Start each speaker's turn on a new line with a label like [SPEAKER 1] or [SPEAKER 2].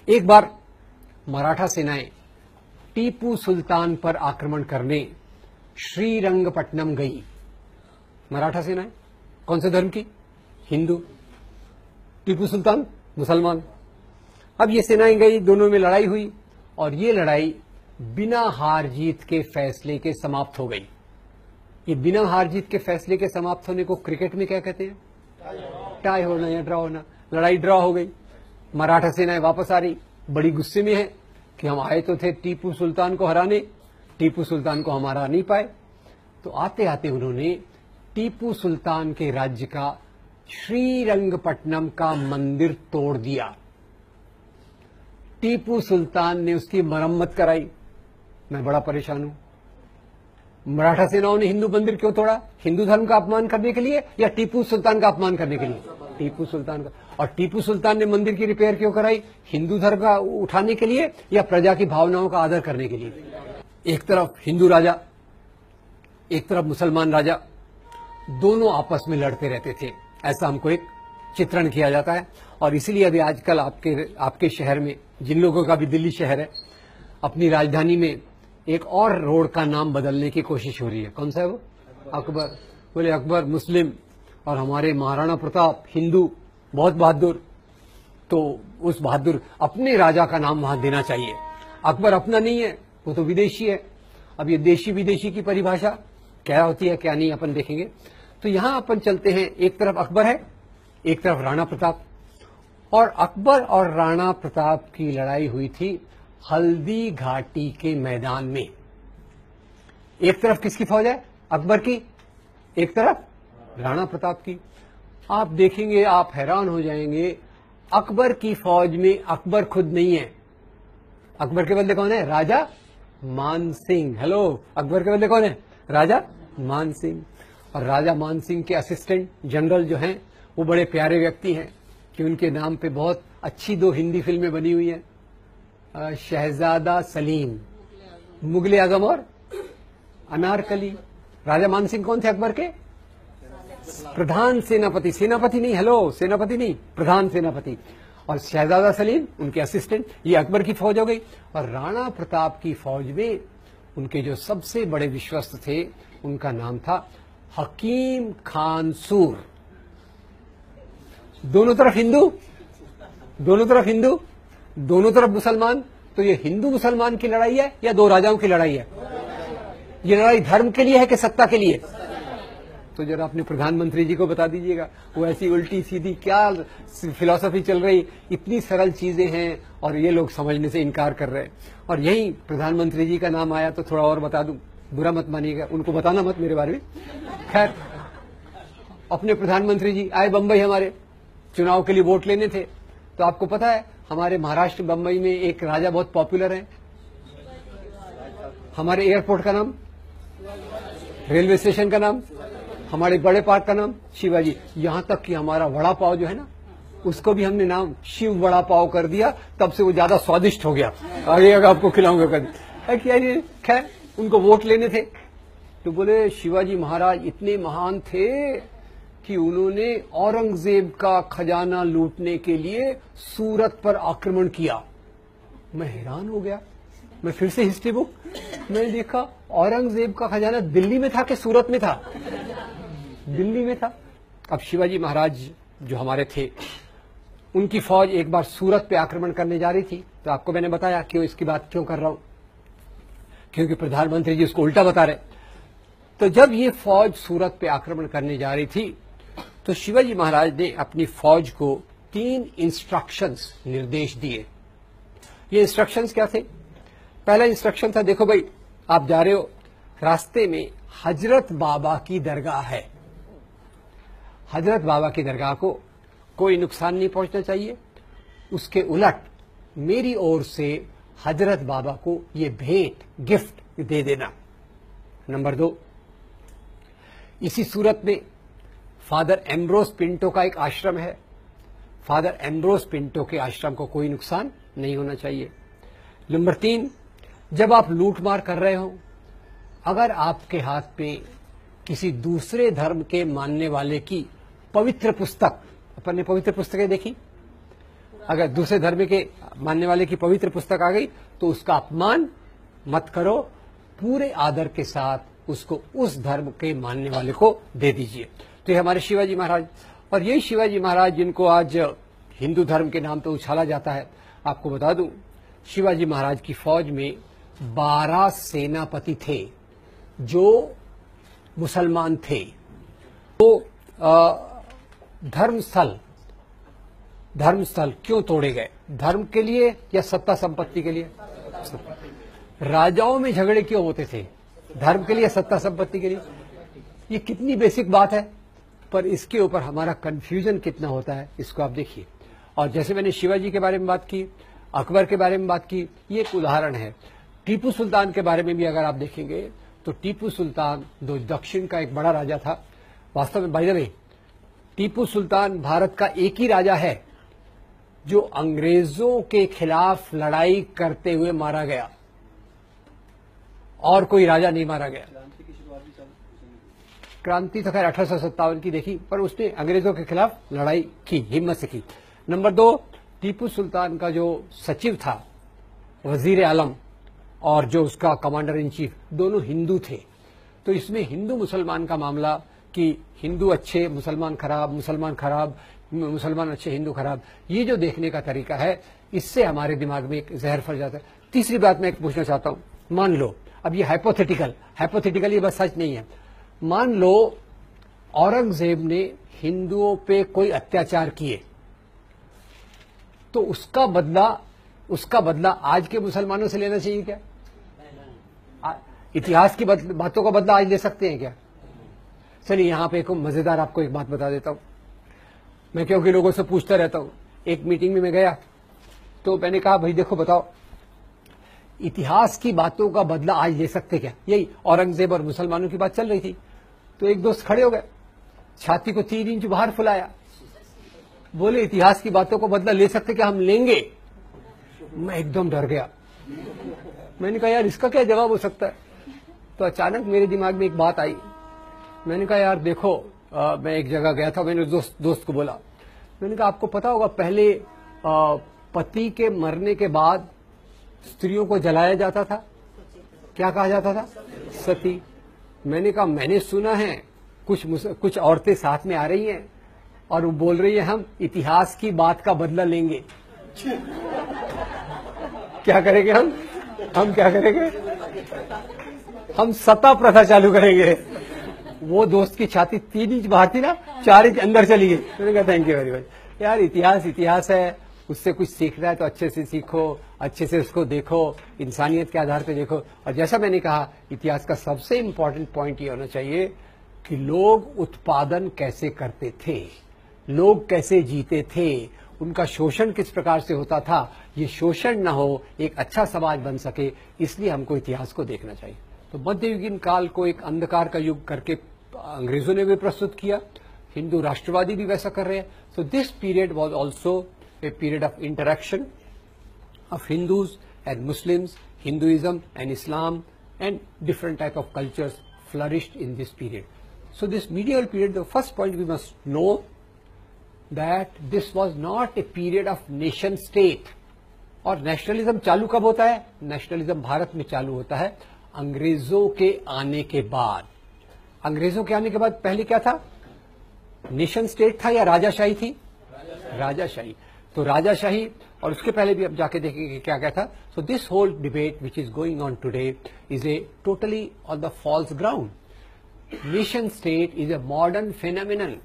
[SPEAKER 1] एक बार मराठा सेनाएं टीपू सुल्तान पर आक्रमण करने श्रीरंगपट्टनम गई। मराठा सेनाएं कौन से धर्म की? हिंदू। टीपू सुल्तान मुसलमान। अब ये सेनाएं गई, दोनों में लड़ाई हुई और ये लड़ाई बिना हार जीत के फैसले के समाप्त हो गई। ये बिना हार जीत के फैसले के समाप्त होने को क्रिकेट में क्या कहते हैं? टाई होना या ड्रॉ होना। लड़ाई ड्रॉ हो गई। मराठा सेनाएं वापस आ रही, बड़ी गुस्से में है कि हम आए तो थे टीपू सुल्तान को हराने, टीपू सुल्तान को हम हरा नहीं पाए। तो आते आते उन्होंने टीपू सुल्तान के राज्य का श्रीरंगपट्टनम का मंदिर तोड़ दिया। टीपू सुल्तान ने उसकी मरम्मत कराई। मैं बड़ा परेशान हूं। मराठा सेनाओं ने हिंदू मंदिर क्यों तोड़ा? हिंदू धर्म का अपमान करने के लिए या टीपू सुल्तान का अपमान करने के लिए? टीपू सुल्तान का। और टीपू सुल्तान ने मंदिर की रिपेयर क्यों कराई? हिंदू धर्म का उठाने के लिए या प्रजा की भावनाओं का आदर करने के लिए? एक तरफ हिंदू राजा, एक तरफ मुसलमान राजा, दोनों आपस में लड़ते रहते थे। ऐसा हमको एक चित्रण किया जाता है। और इसीलिए अभी आजकल आपके शहर में, जिन लोगों का भी दिल्ली शहर है, अपनी राजधानी में एक और रोड का नाम बदलने की कोशिश हो रही है। कौन सा है वो? अकबर। बोले अकबर मुस्लिम और हमारे महाराणा प्रताप हिंदू, बहुत बहादुर, तो उस बहादुर अपने राजा का नाम वहां देना चाहिए। अकबर अपना नहीं है, वो तो विदेशी है। अब ये देशी विदेशी की परिभाषा क्या होती है क्या नहीं अपन देखेंगे। तो यहां अपन चलते हैं, एक तरफ अकबर है, एक तरफ राणा प्रताप। और अकबर और राणा प्रताप की लड़ाई हुई थी हल्दी घाटी के मैदान में। एक तरफ किसकी फौज है? अकबर की। एक तरफ राणा प्रताप की। आप देखेंगे, आप हैरान हो जाएंगे, अकबर की फौज में अकबर खुद नहीं है। अकबर के बदले कौन है? राजा मान सिंह। हेलो, अकबर के बदले कौन है? राजा मान सिंह। और राजा मान सिंह के असिस्टेंट जनरल जो हैं, वो बड़े प्यारे व्यक्ति हैं कि उनके नाम पे बहुत अच्छी 2 हिंदी फिल्में बनी हुई हैं, शहजादा सलीम, मुगले आजम और अनारकली। राजा मान सिंह कौन थे अकबर के? प्रधान सेनापति। सेनापति नहीं, हेलो, सेनापति नहीं, प्रधान सेनापति। और शहजादा सलीम उनके असिस्टेंट। ये अकबर की फौज हो गई। और राणा प्रताप की फौज में उनके जो सबसे बड़े विश्वस्त थे, उनका नाम था हकीम खान सूर। दोनों तरफ हिंदू, दोनों तरफ हिंदू, दोनों तरफ मुसलमान। तो ये हिंदू मुसलमान की लड़ाई है या 2 राजाओं की लड़ाई है? ये लड़ाई धर्म के लिए है कि सत्ता के लिए? तो जरा अपने प्रधानमंत्री जी को बता दीजिएगा, वो ऐसी उल्टी सीधी क्या फिलॉसफी चल रही, इतनी सरल चीजें हैं और ये लोग समझने से इनकार कर रहे हैं। और यही प्रधानमंत्री जी का नाम आया तो थोड़ा और बता दूं, बुरा मत मानिएगा, उनको बताना मत मेरे बारे में। खैर, अपने प्रधानमंत्री जी आए बंबई, हमारे चुनाव के लिए वोट लेने थे। तो आपको पता है हमारे महाराष्ट्र बंबई में एक राजा बहुत पॉपुलर है। हमारे एयरपोर्ट का नाम, रेलवे स्टेशन का नाम, हमारे बड़े पार्क का नाम शिवाजी। यहां तक कि हमारा वड़ा पाव जो है ना, उसको भी हमने नाम शिव वड़ा पाव कर दिया, तब से वो ज्यादा स्वादिष्ट हो गया। आगे आपको खिलाऊंगा कभी। क्या ये? खैर, उनको वोट लेने थे तो बोले शिवाजी महाराज इतने महान थे कि उन्होंने औरंगजेब का खजाना लूटने के लिए सूरत पर आक्रमण किया। मैं हैरान हो गया। मैं फिर से हिस्ट्री बुक मैंने देखा, औरंगजेब का खजाना दिल्ली में था कि सूरत में था? दिल्ली में था। अब शिवाजी महाराज जो हमारे थे, उनकी फौज एक बार सूरत पे आक्रमण करने जा रही थी। तो आपको मैंने बताया क्यों, इसकी बात क्यों कर रहा हूं, क्योंकि प्रधानमंत्री जी उसको उल्टा बता रहे। तो जब ये फौज सूरत पे आक्रमण करने जा रही थी तो शिवाजी महाराज ने अपनी फौज को 3 इंस्ट्रक्शंस, निर्देश दिए। ये इंस्ट्रक्शंस क्या थे? पहला इंस्ट्रक्शन था, देखो भाई, आप जा रहे हो, रास्ते में हजरत बाबा की दरगाह है। हजरत बाबा की दरगाह को कोई नुकसान नहीं पहुंचना चाहिए। उसके उलट मेरी ओर से हजरत बाबा को ये भेंट, गिफ्ट दे देना। नंबर 2, इसी सूरत में फादर एम्ब्रोस पिंटो का एक आश्रम है। फादर एम्ब्रोस पिंटो के आश्रम को कोई नुकसान नहीं होना चाहिए। नंबर 3, जब आप लूटमार कर रहे हो, अगर आपके हाथ पे किसी दूसरे धर्म के मानने वाले की पवित्र पुस्तक, अपन ने पवित्र पुस्तकें देखी, अगर दूसरे धर्म के मानने वाले की पवित्र पुस्तक आ गई तो उसका अपमान मत करो, पूरे आदर के साथ उसको उस धर्म के मानने वाले को दे दीजिए। तो ये हमारे शिवाजी महाराज, और यही शिवाजी महाराज जिनको आज हिंदू धर्म के नाम पे उछाला जाता है। आपको बता दूं, शिवाजी महाराज की फौज में 12 सेनापति थे जो मुसलमान थे। तो धर्मस्थल क्यों तोड़े गए? धर्म के लिए या सत्ता संपत्ति के लिए? राजाओं में झगड़े क्यों होते थे? धर्म के लिए, सत्ता संपत्ति के लिए? ये कितनी बेसिक बात है, पर इसके ऊपर हमारा कंफ्यूजन कितना होता है, इसको आप देखिए। और जैसे मैंने शिवाजी के बारे में बात की, अकबर के बारे में बात की, ये एक उदाहरण है। टीपू सुल्तान के बारे में भी अगर आप देखेंगे तो टीपू सुल्तान दक्षिण का एक बड़ा राजा था। वास्तव में by the way, Tipu Sultan Bharat का एक ही राजा है जो अंग्रेजों के खिलाफ लड़ाई करते हुए मारा गया, और कोई राजा नहीं मारा गया। क्रांति तो खैर 1857 की देखी, पर उसने अंग्रेजों के खिलाफ लड़ाई की, हिम्मत से की। नंबर 2, टीपू सुल्तान का जो सचिव था, वजीर आलम, और जो उसका कमांडर इन चीफ, दोनों हिंदू थे। तो इसमें हिंदू मुसलमान का मामला कि हिंदू अच्छे मुसलमान खराब, मुसलमान खराब मुसलमान अच्छे हिंदू खराब, ये जो देखने का तरीका है, इससे हमारे दिमाग में एक जहर फैल जाता है। तीसरी बात मैं एक पूछना चाहता हूं, मान लो, अब ये हाइपोथेटिकल ये बस सच नहीं है, मान लो औरंगजेब ने हिंदुओं पे कोई अत्याचार किए, तो उसका बदला आज के मुसलमानों से लेना चाहिए क्या? इतिहास की बातों का बदला आज ले सकते हैं क्या? चलिए यहां पे एक मजेदार आपको एक बात बता देता हूं। मैं क्योंकि लोगों से पूछता रहता हूं, एक मीटिंग में मैं गया तो मैंने कहा, भाई देखो बताओ, इतिहास की बातों का बदला आज ले सकते क्या? यही औरंगजेब और मुसलमानों की बात चल रही थी। तो एक दोस्त खड़े हो गए, छाती को 3 इंच बाहर फुलाया, बोले इतिहास की बातों को बदला ले सकते क्या? हम लेंगे। मैं एकदम डर गया। मैंने कहा यार इसका क्या जवाब हो सकता है? तो अचानक मेरे दिमाग में एक बात आई। मैंने कहा यार देखो, मैं एक जगह गया था, मैंने दोस्त को बोला, मैंने कहा आपको पता होगा पहले पति के मरने के बाद स्त्रियों को जलाया जाता था, क्या कहा जाता था? सती। मैंने कहा मैंने सुना है कुछ औरतें साथ में आ रही हैं और वो बोल रही है हम इतिहास की बात का बदला लेंगे। क्या करेंगे हम क्या करेंगे? हम सता प्रथा चालू करेंगे। वो दोस्त की छाती 3 इंच बाहर थी ना, 4 इंच अंदर चली गई। मैंने कहा थैंक यू वेरी मच। यार इतिहास है, उससे कुछ सीखना है तो अच्छे से सीखो, अच्छे से उसको देखो, इंसानियत के आधार पर देखो। और जैसा मैंने कहा, इतिहास का सबसे इंपॉर्टेंट पॉइंट ये होना चाहिए कि लोग उत्पादन कैसे करते थे, लोग कैसे जीते थे, उनका शोषण किस प्रकार से होता था। ये शोषण न हो, एक अच्छा समाज बन सके, इसलिए हमको इतिहास को देखना चाहिए। तो मध्ययुगीन काल को एक अंधकार का युग करके अंग्रेजों ने भी प्रस्तुत किया, हिंदू राष्ट्रवादी भी वैसा कर रहे हैं। So this period was also a period of interaction of Hindus and Muslims, Hinduism and Islam, and different type of cultures flourished in this period. So this medieval period, the first point we must know that this was not a period of nation state. और nationalism चालू कब होता है? Nationalism Bharat में चालू होता है अंग्रेजों के आने के बाद। अंग्रेजों के आने के बाद पहले क्या था? नेशन स्टेट था या राजाशाही थी? राजाशाही। तो राजाशाही, और उसके पहले भी अब जाके देखेंगे क्या क्या था। So this whole debate which is going on today is a totally on the false ground. Nation state is a modern phenomenon